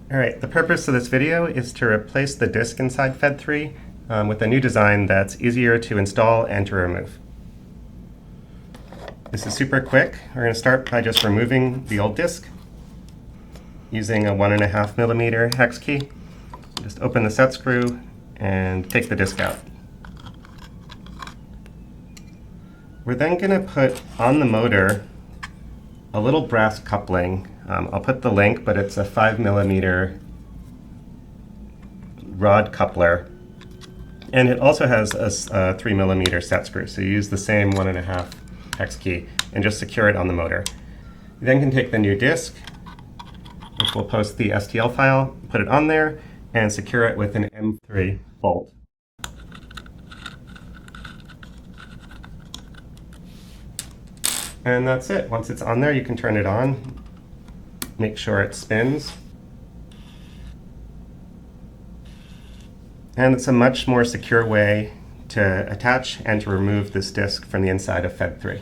All right, the purpose of this video is to replace the disk inside FED3 with a new design that's easier to install and to remove. This is super quick. We're going to start by just removing the old disk using a 1.5mm hex key. Just open the set screw and take the disk out. We're then going to put on the motor a little brass coupling. I'll put the link, but it's a 5mm rod coupler. And it also has a 3mm set screw, so you use the same 1.5 hex key and just secure it on the motor. You then can take the new disk, which we'll post the STL file, put it on there, and secure it with an M3 bolt. And that's it. Once it's on there, you can turn it on. Make sure it spins. And it's a much more secure way to attach and to remove this disk from the inside of FED3.